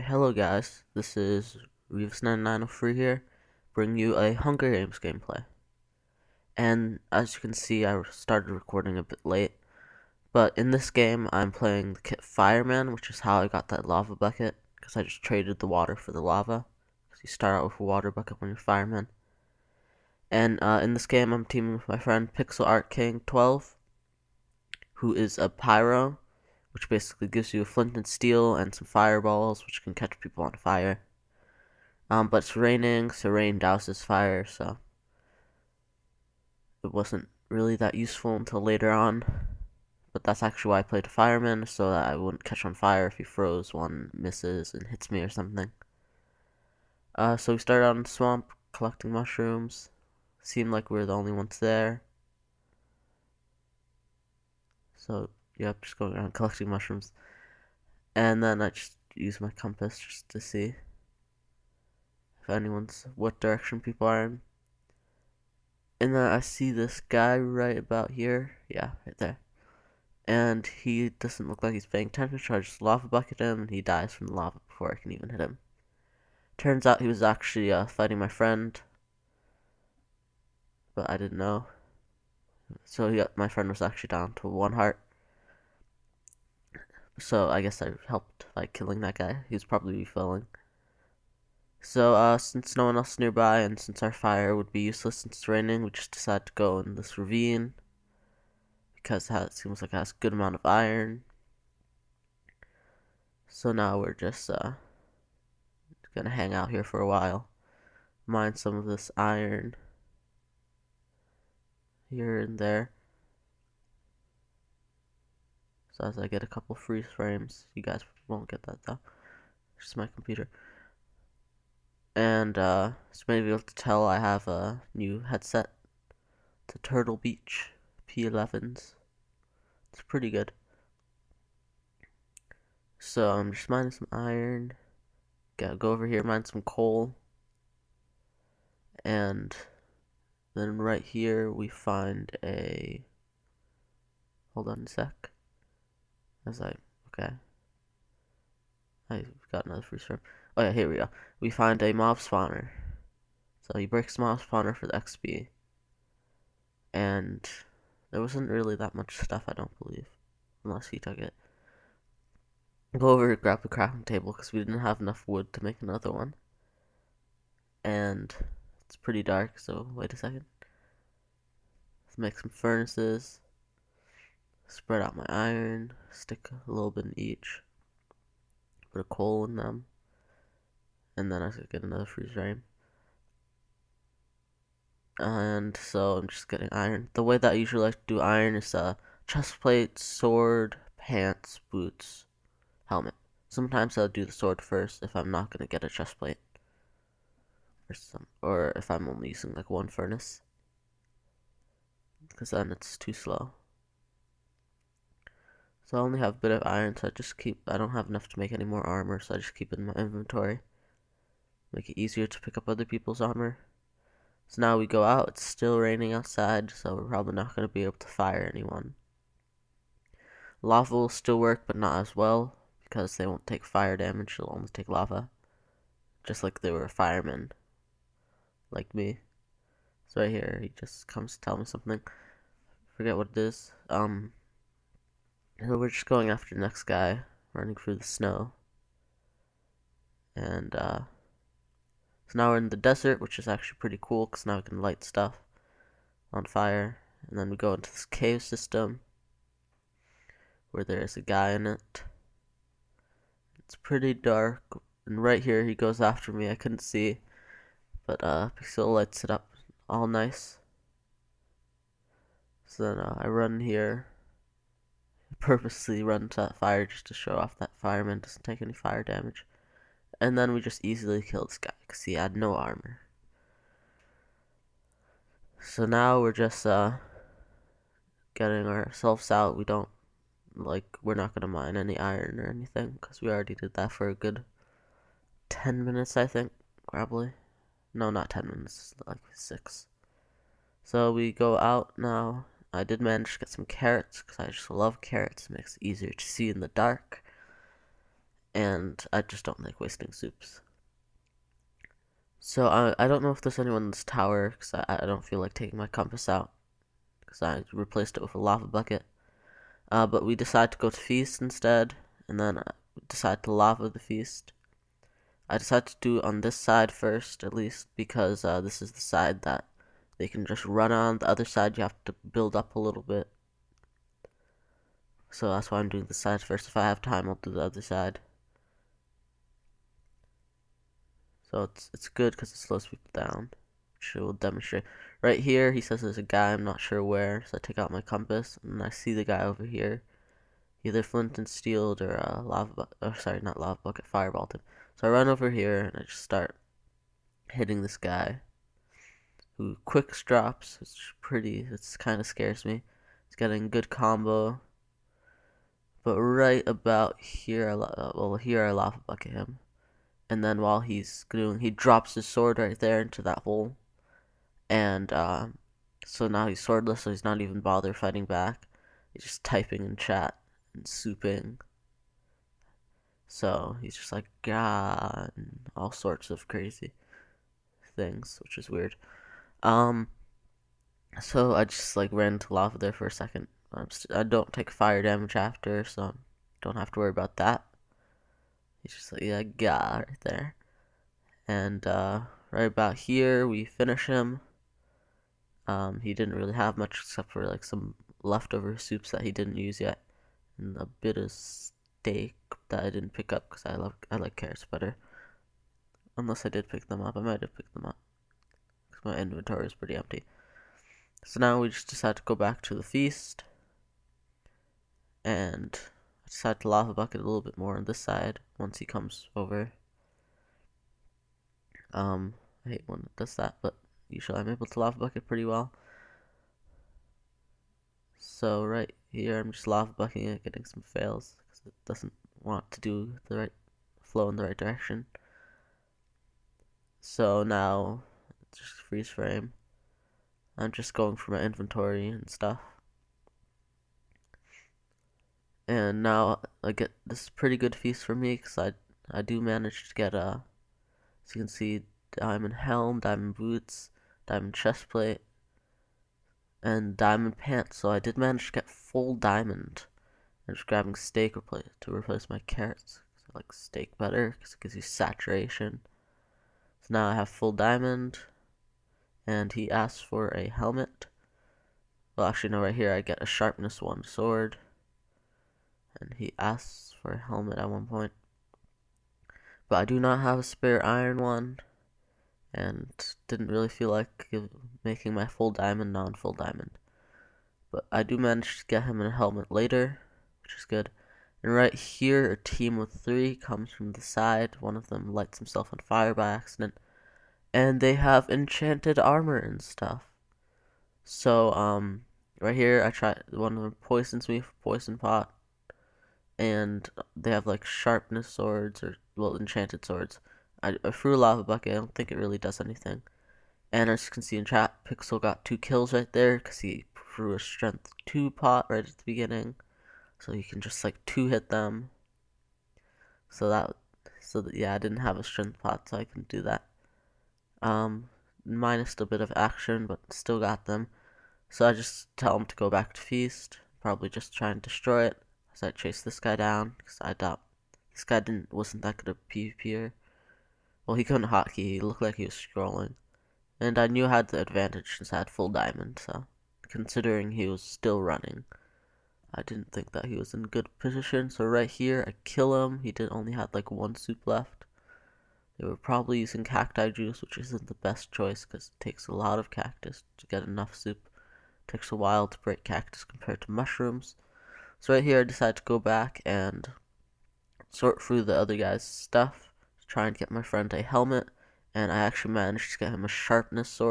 Hello guys, this is Reeves9903 here, bringing you a Hunger Games gameplay. And as you can see, I started recording a bit late, but in this game, I'm playing the kit Fireman, which is how I got that lava bucket, because I just traded the water for the lava, because you start out with a water bucket when you're Fireman. And in this game, I'm teaming with my friend Pixel Art King 12, who is a pyro, which basically gives you a flint and steel and some fireballs, which can catch people on fire. But it's raining, so rain douses fire, so it wasn't really that useful until later on. But that's actually why I played a fireman, so that I wouldn't catch on fire if he throws one, misses, and hits me or something. So we started out in the swamp, collecting mushrooms. Seemed like we were the only ones there. So, yep, just going around collecting mushrooms. And then I just used my compass just to see if what direction people are in. And then I see this guy right about here. Yeah, right there. And he doesn't look like he's paying attention, so I just lava bucket him, and he dies from the lava before I can even hit him. Turns out he was actually fighting my friend, but I didn't know. So my friend was actually down to 1 heart. So I guess I helped by killing that guy. He was probably refilling. So, since no one else is nearby, and since our fire would be useless since it's raining, we just decided to go in this ravine, because it seems like it has a good amount of iron. So now we're just, gonna hang out here for a while, mine some of this iron, here and there. So as I get a couple freeze frames, you guys won't get that though, it's just my computer. And, so maybe you'll be able to tell I have a new headset, the Turtle Beach P11s. It's pretty good. So I'm just mining some iron. Gotta go over here, mine some coal. And then right here we find a... Hold on a sec. Okay. I've got another freeze frame. Oh yeah, here we go. We find a mob spawner. So he breaks the mob spawner for the XP. And there wasn't really that much stuff, I don't believe. Unless he took it. Go over and grab the crafting table because we didn't have enough wood to make another one. And it's pretty dark, so wait a second. Let's make some furnaces. Spread out my iron. Stick a little bit in each. Put a coal in them. And then I could get another freeze frame. And so I'm just getting iron. The way that I usually like to do iron is chest plate, sword, pants, boots, helmet. Sometimes I'll do the sword first if I'm not gonna get a chest plate, or if I'm only using like one furnace, because then it's too slow. So I only have a bit of iron, so I don't have enough to make any more armor, so I just keep it in my inventory. Make it easier to pick up other people's armor. So now we go out, it's still raining outside, so we're probably not going to be able to fire anyone. Lava will still work, but not as well, because they won't take fire damage, they'll only take lava. Just like they were a fireman, like me. So right here, he just comes to tell me something. Forget what it is. So we're just going after the next guy, running through the snow. And, so now we're in the desert, which is actually pretty cool, because now we can light stuff on fire. And then we go into this cave system, where there is a guy in it. It's pretty dark, and right here he goes after me. I couldn't see, but Pixel lights it up all nice. So then I run here, purposely run to that fire just to show off that fireman doesn't take any fire damage. And then we just easily kill this guy because he had no armor. So now we're just getting ourselves out. We're not gonna mine any iron or anything because we already did that for a good 10 minutes, I think, probably. No, not 10 minutes, like 6. So we go out now. I did manage to get some carrots because I just love carrots. It makes it easier to see in the dark. and I just don't like wasting soups. So I don't know if there's anyone in this tower, because I don't feel like taking my compass out, because I replaced it with a lava bucket. But we decide to go to feast instead, and then decide to lava the feast. I decided to do it on this side first, at least, because this is the side that they can just run on. The other side you have to build up a little bit. So that's why I'm doing this side first. If I have time, I'll do the other side. So it's good because it slows people down, which will demonstrate. Right here, he says there's a guy, I'm not sure where, so I take out my compass, and I see the guy over here. Either flint and steel or not lava bucket, fireballed him. So I run over here and I just start hitting this guy, who quick drops. It's kind of scares me. It's getting a good combo. But right about here, here I lava bucket him. And then while he's doing, he drops his sword right there into that hole. And so now he's swordless, so he's not even bothered fighting back. He's just typing in chat and souping. So he's just like, God, and all sorts of crazy things, which is weird. So I just like ran into lava there for a second. I don't take fire damage after, so don't have to worry about that. He's just like, yeah, God, right there. And right about here, we finish him. He didn't really have much except for like some leftover soups that he didn't use yet, and a bit of steak that I didn't pick up because I like carrots better. Unless I did pick them up, I might have picked them up because my inventory is pretty empty. So now we just decide to go back to the feast, and I decide to lava bucket a little bit more on this side once he comes over. I hate when it does that, but usually I'm able to lava bucket pretty well. So right here, I'm just lava bucketing it, getting some fails because it doesn't want to do the right flow in the right direction. So now, just freeze frame. I'm just going for my inventory and stuff. And now I get this pretty good feast for me because I do manage to get as you can see, diamond helm, diamond boots, diamond chest plate, and diamond pants. So I did manage to get full diamond. I'm just grabbing steak to replace my carrots. I like steak better because it gives you saturation. So now I have full diamond, and he asks for a helmet. Well, actually, no, right here I get a sharpness 1 sword, and he asks for a helmet at one point. But I do not have a spare iron one, and didn't really feel like making my full diamond non-full diamond. But I do manage to get him a helmet later, which is good. And right here, a team of 3 comes from the side. One of them lights himself on fire by accident, and they have enchanted armor and stuff. So right here, one of them poisons me for poison pot, and they have like sharpness swords enchanted swords. I threw a lava bucket. I don't think it really does anything. And as you can see in chat, Pixel got 2 kills right there because he threw a strength 2 pot right at the beginning, so you can just like 2-hit them. Yeah, I didn't have a strength pot, so I couldn't do that. Minus a bit of action, but still got them. So I just tell him to go back to feast, probably just try and destroy it. So I chase this guy down because I doubt this guy wasn't that good a PvPer. Well, he couldn't hotkey. He looked like he was scrolling, and I knew I had the advantage since I had full diamond. So considering he was still running, I didn't think that he was in good position. So right here, I kill him. He only had like 1 soup left. They were probably using cacti juice, which isn't the best choice because it takes a lot of cactus to get enough soup. It takes a while to break cactus compared to mushrooms. So right here, I decided to go back and sort through the other guy's stuff to try and get my friend a helmet. And I actually managed to get him a sharpness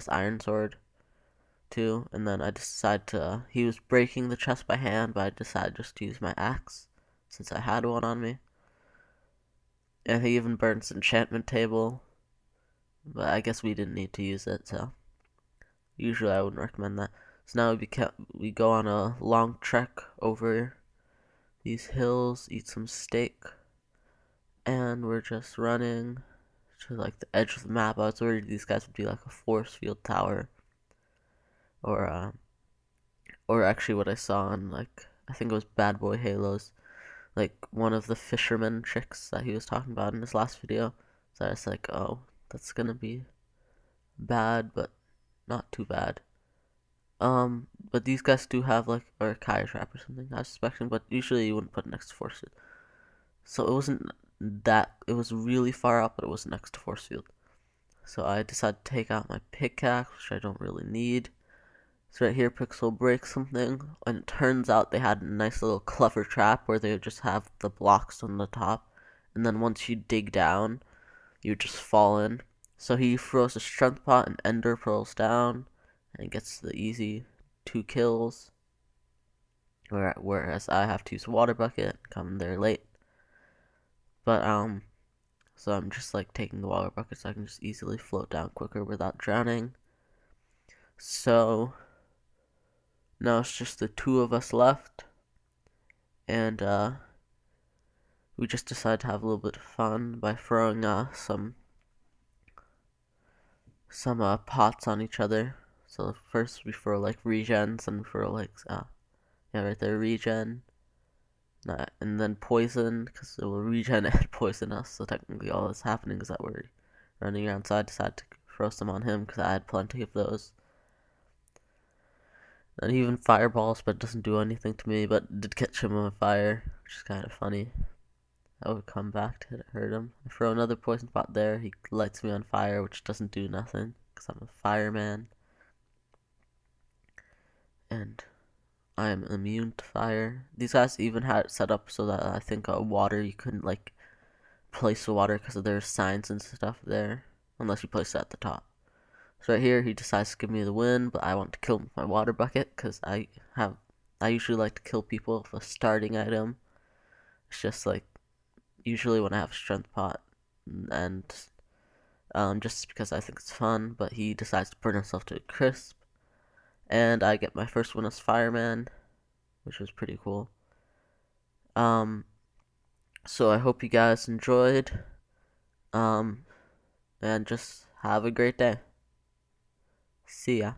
iron sword too. And then I decided he was breaking the chest by hand, but I decided just to use my axe since I had one on me. And he even burned his enchantment table, but I guess we didn't need to use it, so usually I wouldn't recommend that. So now we go on a long trek over these hills, eat some steak, and we're just running to like the edge of the map. I was worried these guys would be like a force field tower, or or actually what I saw on like I think it was Bad Boy Halos, like one of the fisherman tricks that he was talking about in his last video. So I was like, oh, that's gonna be bad, but not too bad. But these guys do have like or a Kai trap or something. I was suspecting, but usually you wouldn't put it next to force field. So it wasn't that. It was really far up, but it was next to force field. So I decided to take out my pickaxe, which I don't really need. So right here, Pixel breaks something, and it turns out they had a nice little clever trap where they would just have the blocks on the top, and then once you dig down, you just fall in. So he throws a strength pot and ender pearls down, and gets the easy 2 kills. Whereas I have to use a water bucket, come there late. But so I'm just like taking the water bucket so I can just easily float down quicker without drowning. So now it's just the 2 of us left, and we just decided to have a little bit of fun by throwing some pots on each other. So first we throw like regens, and we throw like yeah, right there, regen, and then poison, because it will regen and poison us. So technically all that's happening is that we're running around. So I decided to throw some on him because I had plenty of those. And even fireballs, but it doesn't do anything to me, but it did catch him on fire, which is kind of funny. I would come back to hurt him. I throw another poison pot there, he lights me on fire, which doesn't do nothing, because I'm a fireman. And I am immune to fire. These guys even had it set up so that I think water, you couldn't like place the water because there's signs and stuff there, unless you place it at the top. So right here, he decides to give me the win, but I want to kill him with my water bucket because I usually like to kill people with a starting item. It's just like usually when I have a strength pot, and just because I think it's fun. But he decides to burn himself to a crisp, and I get my first win as fireman, which was pretty cool. So I hope you guys enjoyed, and just have a great day. See ya.